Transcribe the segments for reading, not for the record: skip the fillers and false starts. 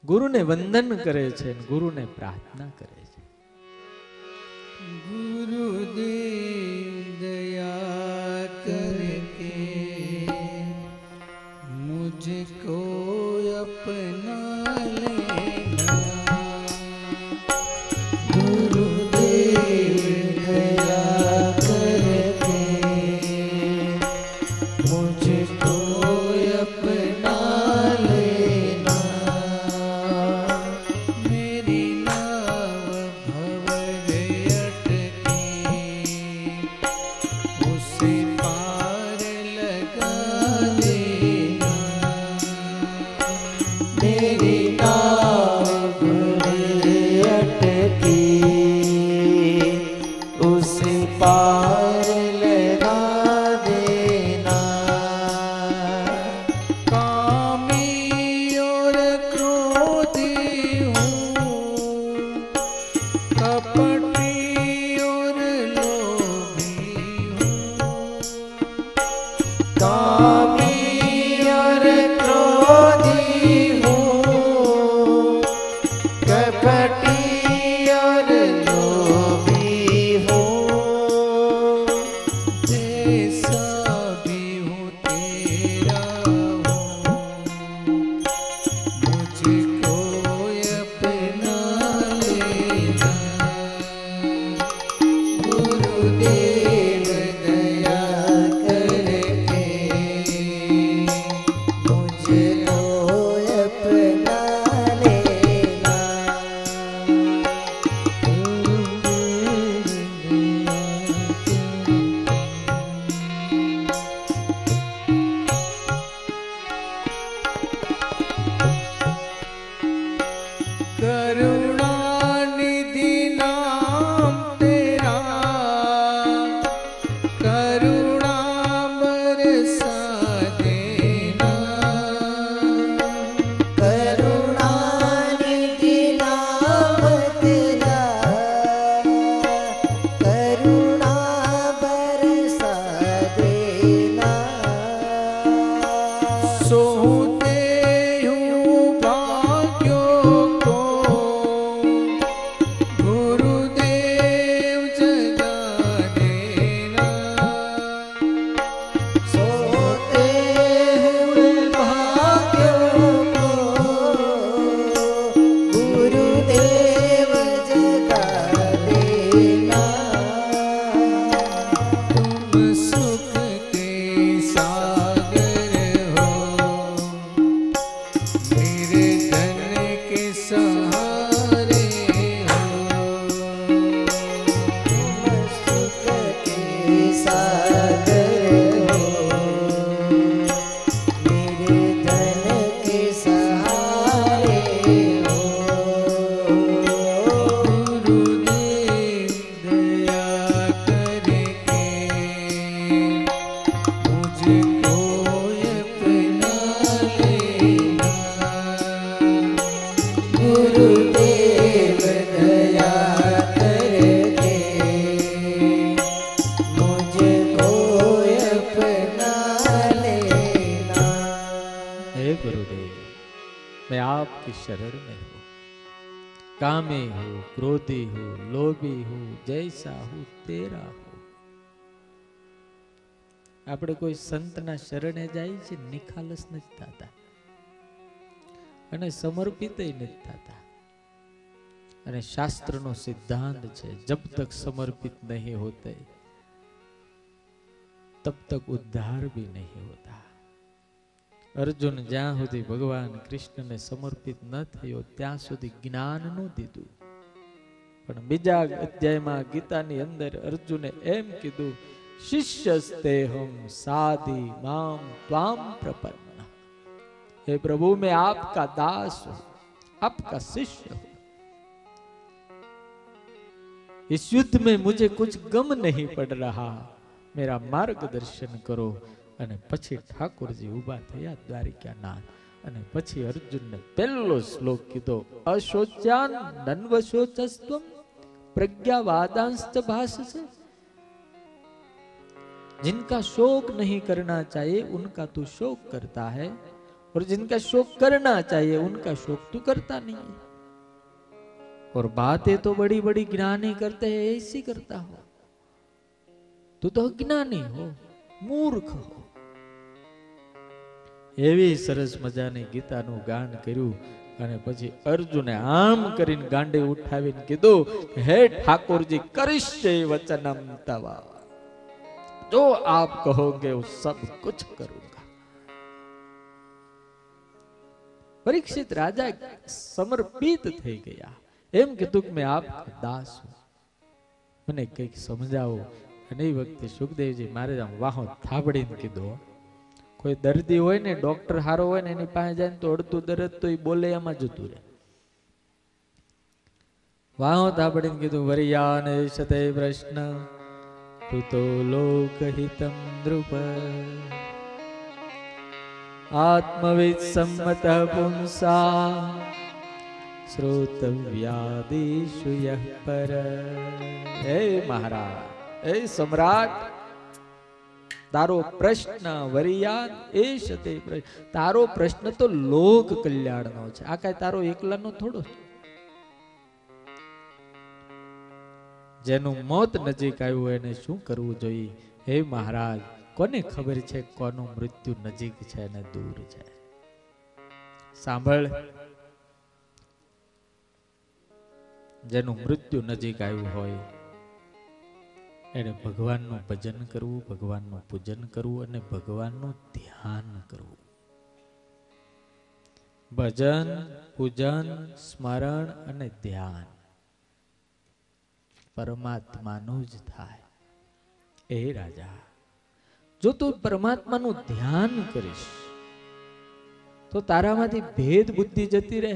ગુરુને વંદન કરે છે, ગુરુને પ્રાર્થના કરે છે. गुरुदेव दया करके मुझको अपना लेना, गुरुदेव दया करके मुझको अपना लेना, मेरी नाव भंवर उसे पार लगा देना, मेरी नाव अटकी उसे पार लगा देना, कामी और क्रोधी हूँ, कपटी और लोभी हूँ, कामी और क्रोधी हूँ, कपटी और लोभी हूँ, जैसा भी हूँ तेरा हूँ, मुझको अपना लेना, गुरुदेव दया करके मुझको अपना लेना, करुणानिधि नाम तेरा, करुणा बरसा देना, करुणानिधि नाम तेरा, करुणा बरसा देना, सोते हूँ भाग्यों को गुरुदेव जगा देना, सोते हुए भाग्यों को गुरुदेव जगा देना, तुम सुख के सागर हो, मेरे धन के सहारे हो, सुख के सागर हो, मेरे धन के सहारे हो, गुरुदेव दया करके मुझको अपना लेना, गुरुदेव दया करके मुझको अपना लेना, हे गुरुदेव, मैं आपकी शरण में हूँ. कामी हूँ, क्रोधी हूँ, लोभी हूँ, जैसा हूँ तेरा हूँ. આપણે કોઈ સંતના શરણે જાય છે, નિખાલસ નથી થતા અને સમર્પિત નથી થતા. અને શાસ્ત્રનો સિદ્ધાંત છે, जब तक समर्पित नहीं होते तब तक उद्धार भी नहीं होता. અર્જુન જ્યાં સુધી ભગવાન કૃષ્ણને સમર્પિત ન થયો ત્યાં સુધી જ્ઞાન નું દીધું. પણ બીજા અધ્યાયમાં ગીતાની અંદર અર્જુને એમ કીધું, शिष्यस्तेहम साधि माम त्वाम प्रपन्ना. हे प्रभु, मैं आपका दास हूं, आपका शिष्य हूं. इस युद्ध में मुझे कुछ गम नहीं पड़ रहा, मेरा मार्गदर्शन करो. અને પછી ઠાકોરજી ઉભા થયા દ્વારિકાનાથ અને પછી અર્જુનને પહેલો શ્લોક કીધો, અશોચ્યાન નન્વશોચસ્ત્વમ प्रज्ञावादांश्च भाषसे। जिनका शोक नहीं करना चाहिए उनका तू शोक करता है, और जिनका शोक करना चाहिए उनका शोक तू करता नहीं है। और बातें तो बड़ी बड़ी ज्ञानी करते हैं, ऐसी करता हो। तू तो अज्ञानी हो, मूर्ख हो। એવી સરસ મજાની ગીતાનું ગાન કર્યું અને પછી અર્જુને આમ કરીને ગાંડી ઉઠાવીને કીધું કે હે ઠાકોરજી કરિષ્ય વચનમ તવ, जो आप कहोगे वो सब कुछ करूंगा। परीक्षित राजा समर्पित થઈ ગયા, એમ કીધું કે મેં આપકા દાસ હું, મને કંઈક સમજાવો। અને એ વખતે સુખદેવજી મહારાજ આમ વાહો થાબડીને કીધું, કોઈ દર્દી હોય ને, ડોક્ટર હારો હોય ને, એની પાસે જાય ને તો અડધું દર્દ તો એ બોલે એમાં જતું રહે। વાહો થાબડીને કીધું, વરિયાન સતે પ્રશ્ન કૃતો લોકહિતમ નૃપ, આત્મવિદ સંમત પુંસા શ્રોતવ્યાદિષુ યઃ પર। હે મહારાજ, હે સમ્રાટ, તારો પ્રશ્ન વરિયાન એ સતે પ્રશ્ન, તારો પ્રશ્ન તો લોક કલ્યાણનો છે, આ કાંઈ તારો એકલાનો થોડો છે। જેનું મોત નજીક આવ્યું એને શું કરવું જોઈએ? હે મહારાજ, કોને ખબર છે કોનું મૃત્યુ નજીક છે અને દૂર છે? સાંભળ, જેનું મૃત્યુ નજીક આવ્યું હોય એને ભગવાનનું ભજન કરવું, ભગવાનનું પૂજન કરવું અને ભગવાનનું ધ્યાન કરવું। ભજન, પૂજન, સ્મરણ અને ધ્યાન પરમાત્માનું જ થાય। એ રાજા, જો તું પરમાત્માનું ધ્યાન કરીશ તો તારામાંથી ભેદ બુદ્ધિ જતી રહે।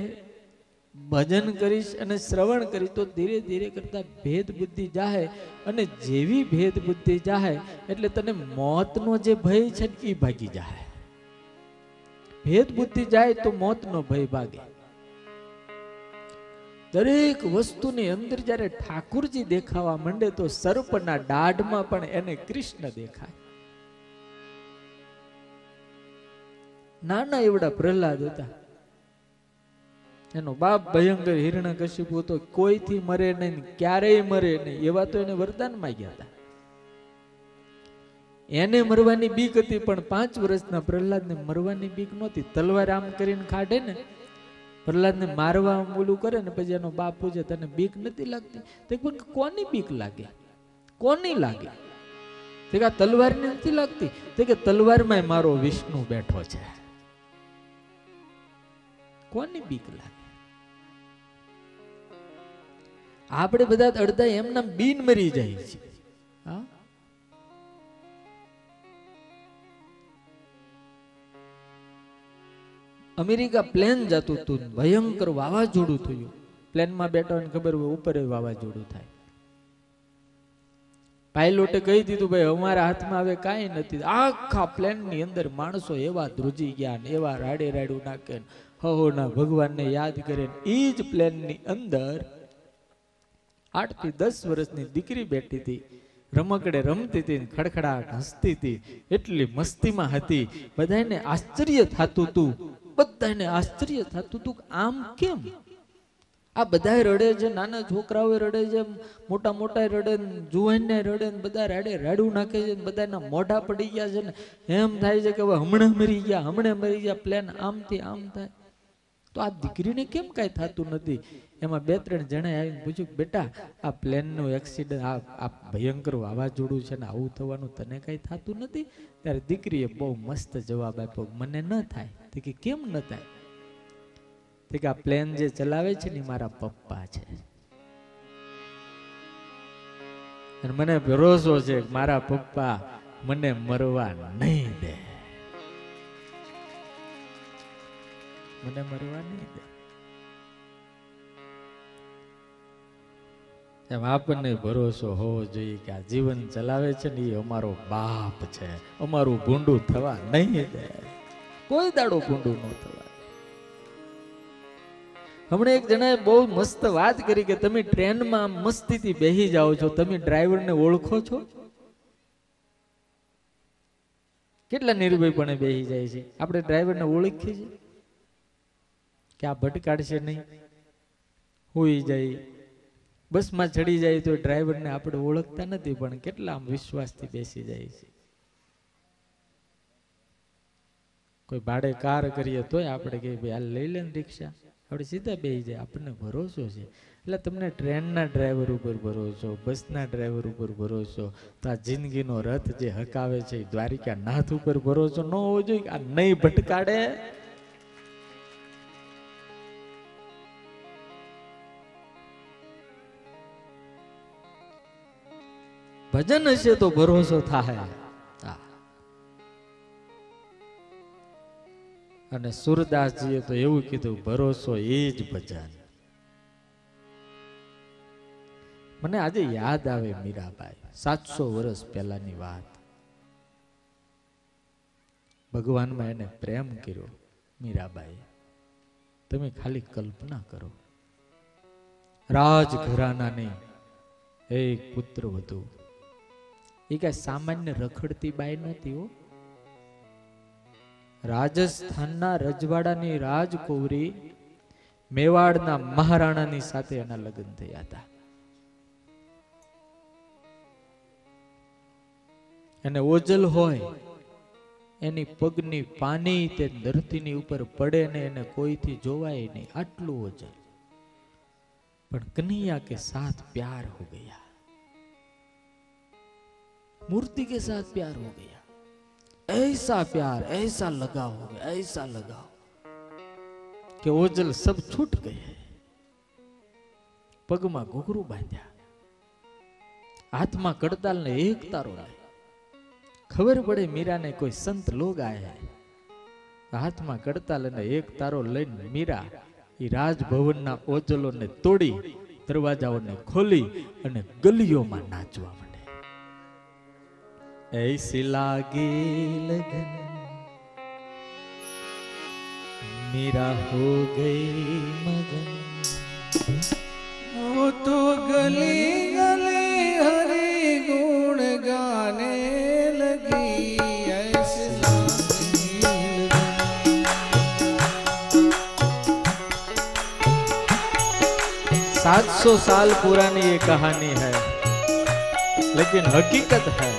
ભજન કરીશ અને શ્રવણ કરીશ તો ધીરે ધીરે કરતા ભેદ બુદ્ધિ જાહે, અને જેવી ભેદ બુદ્ધિ જાહે એટલે તને મોતનો જે ભય છે એ ભાગી જાહે। ભેદ બુદ્ધિ જાય તો મોતનો ભય ભાગે। દરેક વસ્તુની અંદર જ્યારે ઠાકુરજી દેખાવા માંડે તો સર્પના દાઢમાં પણ એને કૃષ્ણ દેખાય। નાના એવડા પ્રહલાદ હતા, એનો બાપ ભયંકર હિરણ્યકશિપુ હતો, કોઈથી મરે નહીં, ક્યારેય મરે નહીં, એવા તો એને વરદાન માંગ્યા હતા। એને મરવાની બીક હતી, પણ 5 વર્ષના પ્રહલાદને મરવાની બીક નહોતી। તલવાર આમ કરીને કાઢે ને, પ્રહલાદને મારવા ઓલું કરે ને, પછી એનો બાપ પૂછે તને બીક નથી લાગતી? તો કોની બીક લાગે? કોની લાગે? તે કે તલવારની નથી લાગતી? તે કે તલવારમાં મારો વિષ્ણુ બેઠો છે, કોની બીક લાગે? આપણે બધા અડધા એમના બીન મરી જાય છે। હા, અમેરિકા પ્લેન જતું હતું, ભયંકર વાવાઝોડું થયું। પ્લેનમાં બેઠા હોય ખબર હોય ઉપર વાવાઝોડું થાય। પાયલોટે કહી દીધું ભાઈ અમારા હાથમાં હવે કાંઈ નથી। આખા પ્લેનની અંદર માણસો એવા ધ્રુજી ગયા ને એવા રાડે રાડું નાખે, હહોના ભગવાનને યાદ કરે। એ જ પ્લેનની અંદર 8 થી 10 વર્ષની દીકરી બેઠી હતી, રમકડે રમતી હતી, ખડખડાટ હસતી હતી, એટલી મસ્તીમાં હતી। બધાને આશ્ચર્ય થતું હતું, બધાને આશ્ચર્ય થતું હતું કે આમ કેમ? આ બધા રડે છે, નાના છોકરાઓ રડે છે, મોટા મોટા રડે, જુવાનને રડે, બધા રાડે રાડું નાખે છે, બધાના મોઢા પડી ગયા છે ને એમ થાય છે કે હવે હમણાં મરી ગયા, હમણાં મરી ગયા, પ્લેન આમથી આમ થાય। તો આ દીકરીને કેમ કાંઈ થતું નથી? એમાં 2-3 જણા આવીને પૂછ્યું કે બેટા આ પ્લેનનું એક્સિડન્ટ, આ ભયંકર વાવાઝોડું છે ને આવું થવાનું તને કાંઈ થતું નથી? ત્યારે દીકરીએ બહુ મસ્ત જવાબ આપ્યો, મને ન થાય। તો કે કેમ ન થાય? તો કે આ પ્લેન જે ચલાવે છે ને મારા પપ્પા છે, અને મને ભરોસો છે કે મારા પપ્પા મને મરવા નહીં દે, મને મરવા નહીં દે। એમ આપણને ભરોસો હોવો જોઈએ કે આ જીવન ચલાવે છે ને એ અમારો બાપ છે, અમારું ભૂંડું થવા નહીં દે, કોઈ દાડો ભૂંડું ન થવા। હમણાં એક જણાએ બહુ મસ્ત વાત કરી કે તમે ટ્રેનમાં મસ્તીથી બેસી જાઓ છો, તમે ડ્રાઈવરને ઓળખો છો? કેટલા નિર્ભયપણે બેસી જાય છે. આપણે ડ્રાઈવરને ઓળખીએ છીએ કે આ ભટકાડશે નહીં, હોઈ જાય, બસમાં ચડી જાય તો ડ્રાઈવરને આપણે ઓળખતા નથી, પણ કેટલા આમ વિશ્વાસથી બેસી જાય છે. કોઈ ભાડે કાર કરીએ તોય આપણે કહીએ ભાઈ હાલ લઈ લે ને રિક્ષા, આપણે સીધા બેસી જાય, આપણને ભરોસો છે. એટલે તમને ટ્રેનના ડ્રાઈવર ઉપર ભરોસો, બસના ડ્રાઈવર ઉપર ભરોસો, તો આ જિંદગીનો રથ જે હકાવે છે એ દ્વારિકા નાથ ઉપર ભરોસો ન હોવો જોઈએ. આ નહીં ભટકાડે. ભજન હશે તો ભરોસો થાય. અને સુરદાસજીએ તો એવું કીધું, ભરોસો એ જ ભજન. મને આજે યાદ આવે મીરાબાઈ, 700 વર્ષ પહેલાની વાત. ભગવાનમાં એને પ્રેમ કર્યો મીરાબાઈ. તમે ખાલી કલ્પના કરો, રાજઘરાનાની એક પુત્ર વધુ. એ કઈ સામાન્ય રખડતી બાઈ નહોતી હો. રાજસ્થાનના રજવાડાની રાજકુંવરી મેવાડના મહારાણાની સાથે એના લગ્ન થયા હતા. અને ઓજલ હોય, એની પગની પાની તે ધરતીની ઉપર પડે ને એને કોઈથી જોવાય નહીં, આટલું ઓજલ. પણ કन्हैया के साथ प्यार हो गया, मूर्ति के साथ प्यार हो गया. ऐसा प्यार, ऐसा लगाव हो गया, ऐसा लगाव कि ओजल सब छूट गए. पगमा घुघरू बांध्या, हाथમાં કડતાલ ને એક તારો લાય. ખબર પડે મીરા ને કોઈ સંત લોગ આયા હે. હાથમાં કડતાલ અને એક તારો લઈને મીરા એ રાજભવનના ઓજલોને તોડી, દરવાજાઓને ખોલી અને ગલીઓમાં નાચવા માંડે. ऐसी लागी लगन मेरा हो गई मगन. वो तो गली गली हरि गुण गाने लगी. ऐसी लागी लगन. 700 साल पुरानी ये कहानी है, लेकिन हकीकत है.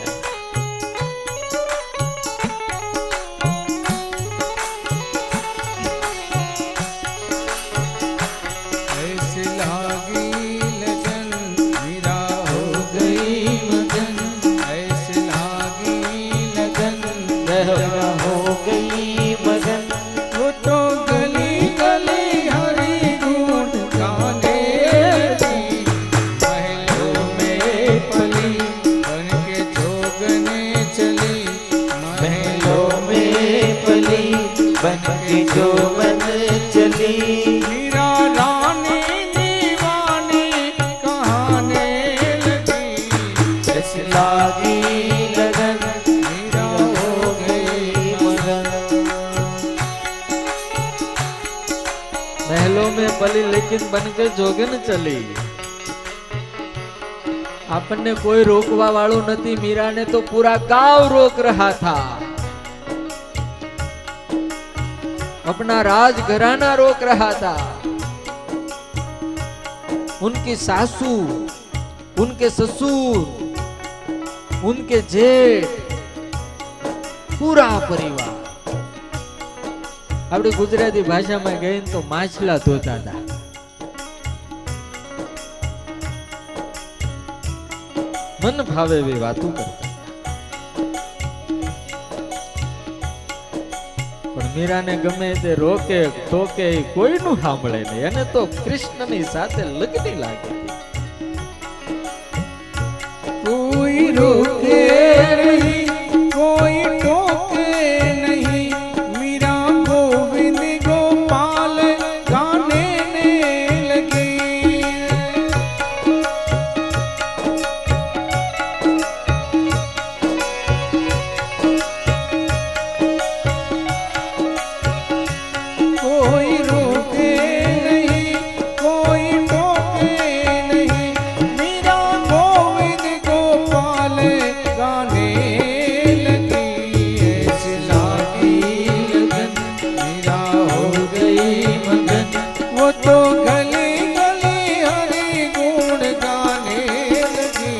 जो मन चली मीरा रानी दीवानी कहाने लगी. ऐसी लागी लगन मीरा हो गई मगन. महलों में पली लेकिन बन के जोगन चली. आपने कोई रोकवा वालों नहीं, मीरा ने तो पूरा गांव रोक रहा था. अपना राजघराना रोक रहा था. उनकी सासू, उनके ससुर, उनके जेठ, पूरा परिवार. अपनी गुजराती भाषा में गए तो माछला धोता था. मन भावे वे बातों करता. मीरा ने गमे ते रोके टोके कोई नु सांभळे नहीं. એને તો કૃષ્ણની સાથે લગની લાગી. कोई रोके नहीं, कोई टोके नहीं. मीरा गोविंद गोपाल गाने लगी. कोई रोके नहीं, कोई टोके नहीं. मीरा गोविंद गोपाल गाने तो गली गली हरि गुण गाने लगी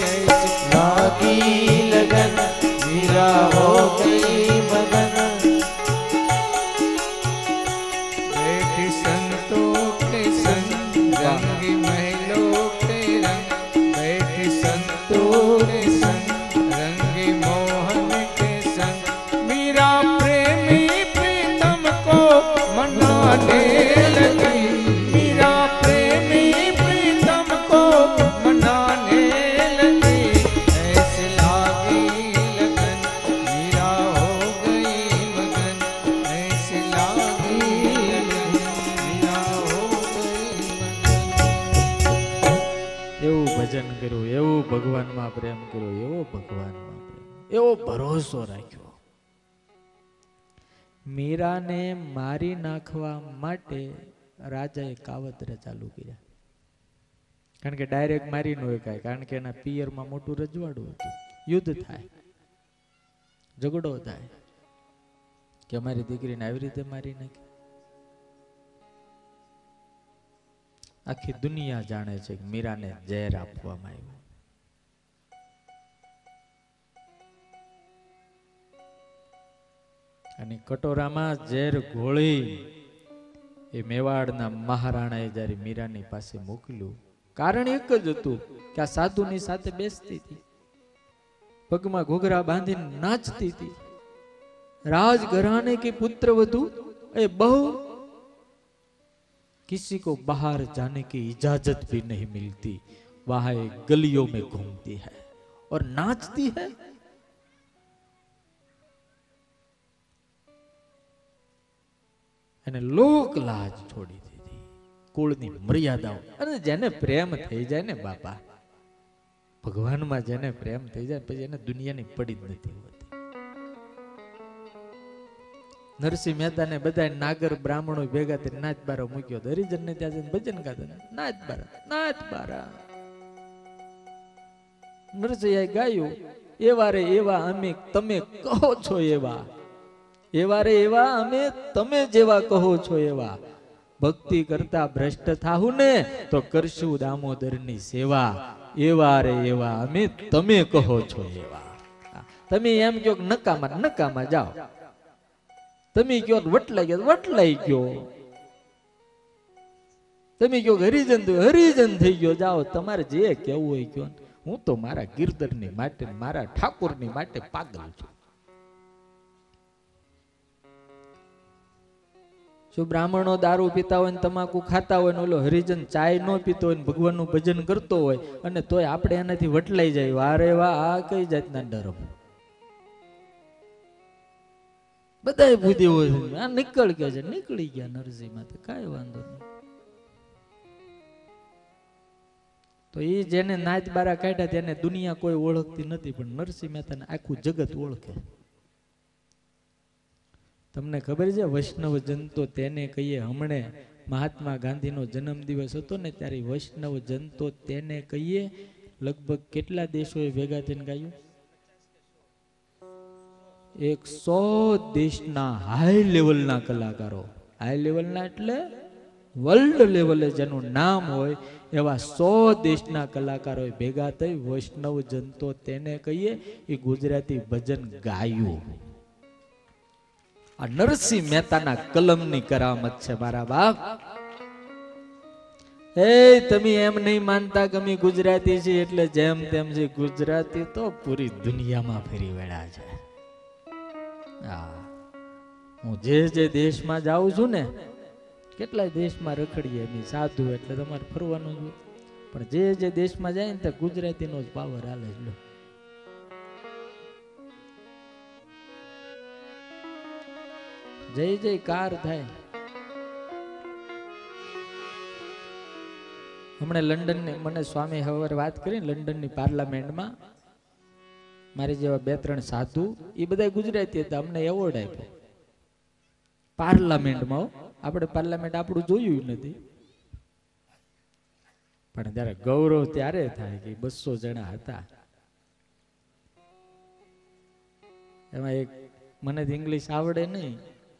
ऐसी लागी लगन मीरा हो गई मगन बैठी संतों के संग रंगी महलों के रंग बैठी संतों के संग रंगी मोहन के संग मीरा प्रेमी प्रीतम को मनाने लगी मीरा प्रेमी प्रीतम को मनाने लगी ऐसे लागी लगन मीरा हो गई मगन ऐसे लागी लगन मीरा हो गई मगन એવું ભજન કર્યું, એવું ભગવાનમાં પ્રેમ કર્યો, એવો ભગવાનમાં પ્રેમ, એવો ભરોસો રાખ્યો. મીરાને મારી નાખવા માટે રાજાએ કાવતરા ચાલુ કર્યા. કારણ કે ડાયરેક્ટ મારી ન શકાય, કારણ કે એના પિયરમાં મોટું રજવાડું હતું, યુદ્ધ થાય, ઝઘડો થાય કે અમારી દીકરીને આવી રીતે મારી નાખી. આખી દુનિયા જાણે છે કે મીરાને ઝેર આપવામાં આવ્યું. અને કટોરામાં ઝેર ઘોળી એ મેવાડના મહારાણાએ જ્યારે મીરાની પાસે મોકલ્યું, કારણ એક જ હતું કે આ સાધુની સાથે બેસતી હતી, પગમાં ઘોઘરા બાંધીને નાચતી હતી. राजघराने की पुत्र वधू ए बहू किसी को बाहर जाने की इजाजत भी नहीं मिलती, वहां गलियों में घूमती है और नाचती है. અને લોક લાજ છોડી દીધી, કુળની મર્યાદાઓ. અને જેને પ્રેમ થઈ જાય ને બાપા, ભગવાનમાં જેને પ્રેમ થઈ જાય પછી એને દુનિયાની પડી જ નથી હોતી. નરસિંહ મહેતાને બધા નાગર બ્રાહ્મણો ભેગા થઈને નાચ બારો મૂક્યો, હરિજન ને ત્યાં જઈને ભજન ગાતા, નાચ બારા નાચ બારા. નરસિંહે ગાયું, એવા રે એવા અમે તમે કહો છો એવા, એવા રે એવા અમે તમે જેવા કહો છો એવા. ભક્તિ કરતા ભ્રષ્ટ થાહું ને તો કરશું દામોદરની સેવા. એવા રે એવા અમે તમે કહો છો એવા. તમે એમ કહો નકામા નકામા જાઓ, તમે કહો વટલાઈ ગયો વટલાઈ ગયો, તમે કહો હરિજન હરિજન થઈ ગયો, જાઓ તમારે જે કેવું હોય કહો. હું તો મારા ગિરધરની માટે મારા ઠાકોરની માટે પાગલ છું. શું બ્રાહ્મણો દારૂ પીતા હોય ને તમાકુ ખાતા હોય ને ઓલો હરિજન ચાય ન પીતો હોય ને ભગવાનનું ભજન કરતો હોય અને તોય આપણે એનાથી વટલાઈ જાય? વારે વાહ, આ કઈ જાતના ડરમ. બધા બુદ્ધિ હોય આ નીકળ ગયા છે, નીકળી ગયા નરસિંહ માંથી, કઈ વાંધો નહીં. તો એ જેને નાચ બારા કાઢ્યા તેને દુનિયા કોઈ ઓળખતી નથી, પણ નરસિંહ મહેતાને આખું જગત ઓળખે. તમને ખબર છે વૈષ્ણવ જન તો તેને કહીએ. હમણે મહાત્મા ગાંધીનો જન્મ દિવસ હતો ને ત્યારે વૈષ્ણવ જન તો તેને કહીએ લગભગ કેટલા દેશોએ ભેગા થઈને ગાયું? 100 દેશના હાઈ લેવલના કલાકારો, હાઈ લેવલના એટલે વર્લ્ડ લેવલે જેનું નામ હોય એવા 100 દેશના કલાકારો ભેગા થઈ વૈષ્ણવ જન તો તેને કહીએ એ ગુજરાતી ભજન ગાયું. આ નરસિંહ મહેતાના કલમની કરામત છે મારા બાપ. એ તમે એમ નહીં માનતા કે અમે ગુજરાતી છીએ એટલે જેમ તેમ છે. ગુજરાતી તો પૂરી દુનિયામાં ફરી વળ્યા છે. હું જે દેશમાં જાઉં છું ને, કેટલાય દેશમાં રખડીએ અમે સાધુ એટલે તમારે ફરવાનું જ, પણ જે દેશમાં જાય ને ત્યાં ગુજરાતીનો જ પાવર હાલે છે. જય જયકાર થાય. હમણાં લંડન મને સ્વામી હવે વાત કરી, લંડનની પાર્લામેન્ટમાં મારી જેવા 2-3 સાધુ એ બધા ગુજરાતી હતા, અમને એવોર્ડ આપ્યો પાર્લામેન્ટમાં. આપણે પાર્લામેન્ટ આપણું જોયું નથી, પણ ત્યારે ગૌરવ ત્યારે થાય કે 200 જણા હતા. એમાં એક મને ઇંગ્લિશ આવડે નહીં,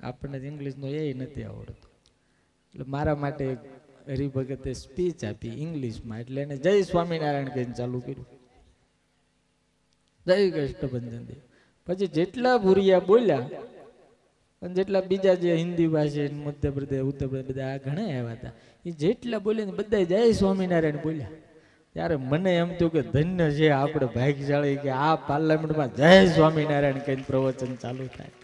આપણને ઇંગ્લિશ નો એ નથી આવડતું, એટલે મારા માટે હરિભગતે સ્પીચ આપી ઇંગ્લિશમાં, એટલે એને જય સ્વામિનારાયણ કહીને ચાલુ કર્યું, જય કષ્ટભંજન દેવ. પછી જેટલા ભૂરિયા બોલ્યા અને જેટલા બીજા જે હિન્દી ભાષી મધ્યપ્રદેશ ઉત્તર પ્રદેશ બધા ઘણા આવ્યા હતા, એ જેટલા બોલ્યા ને બધા જય સ્વામિનારાયણ બોલ્યા. ત્યારે મને એમ થયું કે ધન્ય છે આપણે ભાગ્યશાળી કે આ પાર્લામેન્ટમાં જય સ્વામિનારાયણ કહીને પ્રવચન ચાલુ થાય.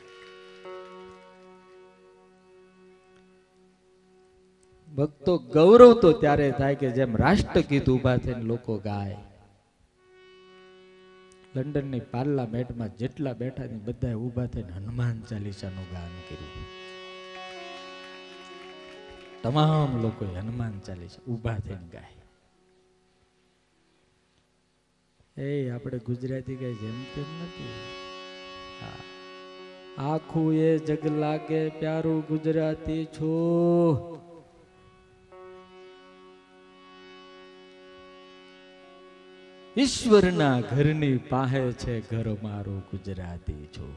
ભક્તો ગૌરવ તો ત્યારે થાય કે જેમ રાષ્ટ્રગીત ઉભા થઈને લોકો ગાય. લંડનની પાર્લામેન્ટમાં જેટલા બેઠા ને બધા ઉભા થઈને હનુમાન ચાલીસાનું ગાન કર્યું. તમામ લોકોએ હનુમાન ચાલીસા ઉભા થઈને ગાય. એ આપણે ગુજરાતી કઈ જેમ તેમ નથી. આખું એ જગ લાગે પ્યારું ગુજરાતી છો. ઈશ્વરના ઘરની પાસે છે ઘર મારું ગુજરાતી છો.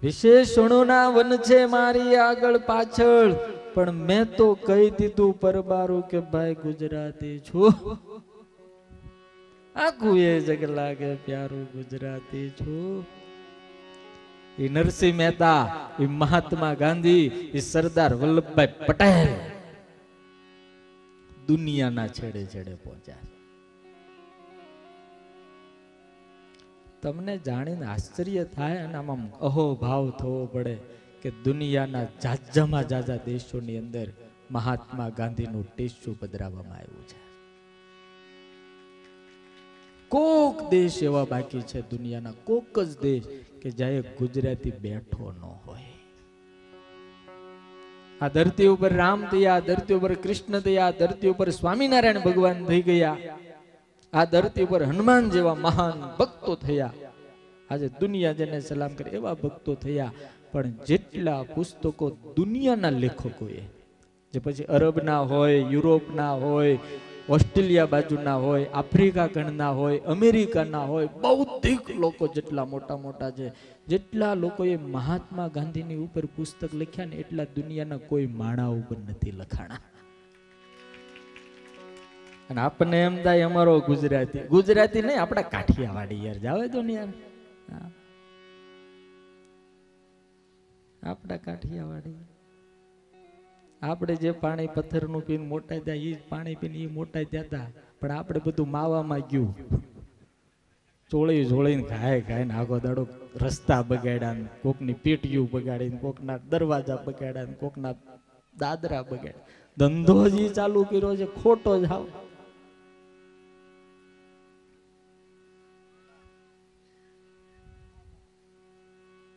વિશેષણોના વન છે મારી આગળ પાછળ, પણ મેં તો કહી દીધું પરબારું કે ભાઈ ગુજરાતી છું. આખું એ જગ લાગે પ્યારું ગુજરાતી છું. એ નરસિંહ મહેતા, એ મહાત્મા ગાંધી, એ સરદાર વલ્લભભાઈ પટેલ દુનિયાના છેડે છેડે પહોંચ્યા. તમને જાણીને આશ્ચર્ય થાય અને આમાં અહોભાવ થવો પડે કે દુનિયાના જાજામાં જાજા દેશોની અંદર મહાત્મા ગાંધીનું ટેસ્યુ પધરાવવામાં આવ્યું છે. કોક દેશ એવા બાકી છે દુનિયાના, કોક જ દેશ કે જ્યાં ગુજરાતી બેઠો ન હોય. આ ધરતી ઉપર રામ થયા, ધરતી ઉપર કૃષ્ણ થયા, ધરતી ઉપર સ્વામિનારાયણ ભગવાન થઈ ગયા, આ ધરતી ઉપર હનુમાન જેવા મહાન ભક્તો થયા. આજે દુનિયા જેને સલામ કરે એવા ભક્તો થયા. પણ જેટલા પુસ્તકો દુનિયાના લેખકોએ, જે પછી અરબના હોય, યુરોપના હોય, ઓસ્ટ્રેલિયા બાજુના હોય, આફ્રિકા ખંડના હોય, અમેરિકાના હોય, બૌદ્ધિક લોકો જેટલા મોટા મોટા છે, જેટલા લોકોએ મહાત્મા ગાંધીની ઉપર પુસ્તક લખ્યા ને એટલા દુનિયાના કોઈ માણા ઉપર નથી લખાણા. અને આપણને એમ થાય અમારો ગુજરાતી, ગુજરાતી નહીં આપડા કાઠિયાવાડી યાર, જાવે તો ને યાર, આપડા કાઠિયાવાડી. આપણે જે પાણી પથ્થરનું પીને મોટા થયા, એ પાણી પીને એ મોટા થયા હતા, પણ આપણે બધું માવામાં ગયું. ચોળી ઝોળીને ખાય ખાઈને આખો દાડો રસ્તા બગાડ્યા, કોકની પેટીયું બગાડીને, કોકના દરવાજા બગાડ્યા, કોકના દાદરા બગાડ્યા. ધંધો જ ચાલુ કર્યો છે ખોટો જ આવ.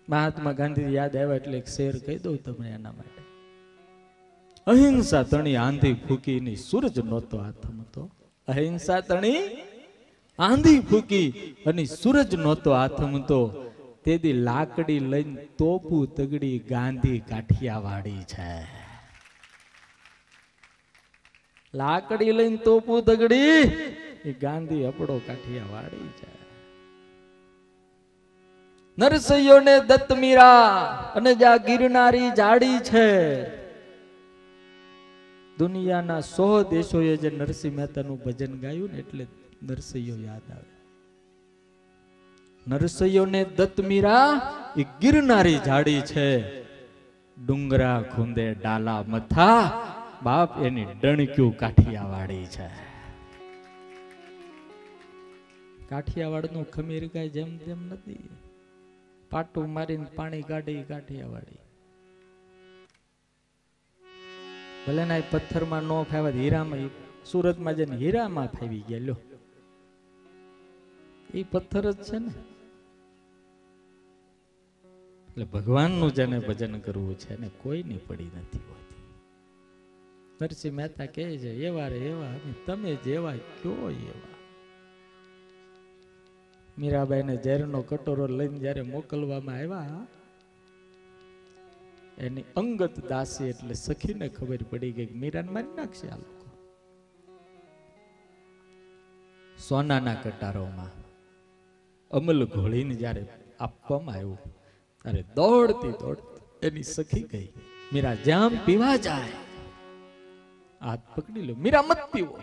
મહાત્મા ગાંધી યાદ આવ્યા એટલે એક શેર કહી દઉં તમને એના માટે. અહિંસા તણી આંધી ફૂકી સૂરજ નહોતો હાથમતો. અહિંસા તણી આંધી ફૂકી અને સૂરજ નહોતો હાથમતો. તેથી લાકડી લઈને તોપું તગડી ગાંધી કાઠિયાવાડી છે. લાકડી લઈને તોપું તગડી એ ગાંધી અપડો કાઠિયાવાડી છે. નરસૈયોને દત્ત મીરા અને જ્યાં ગિરનારી જાડી છે. દુનિયાના 100 દેશોએ જે નરસિંહ મહેતાનું ભજન ગાયું ને એટલે નરસૈયો યાદ આવે. નરસૈયોને દત્ત મીરા એ ગિરનારી જાડી છે. ડુંગરા ખૂંદે ડાલા મથા, બાપ એની ડણક્યું કાઠિયાવાડી છે. કાઠિયાવાડનું ખમીર કાંઈ જેમ તેમ નથી. પાટું મારીને પાણી કાઢી કાઠિયાવાડી. ભલે ના પથ્થરમાં નો ફાવ્યા, હીરામાં, સુરતમાં જઈને હીરામાં ફાવી ગયા. લો એ પથ્થર જ છે ને. એટલે ભગવાનનું જેને ભજન કરવું છે ને કોઈની પડી નથી હોતી. નરસિંહ મહેતા કહે છે એવા રે એવા, તમે જેવા કયો એવા. મીરાબાઈને ઝેરનો કટોરો લઈને જયારે મોકલવામાં આવ્યા, એની અંગત દાસી એટલે સખીને ખબર પડી ગઈ મીરાને મારી નાખશે આ લોકો. સોનાના કટારોમાં અમલ ઘોળીને જયારે આપવામાં આવ્યું ત્યારે દોડતી દોડતી એની સખી ગઈ, મીરા જામ પીવા જાય, હાથ પકડી લો, મીરા મત પીવો.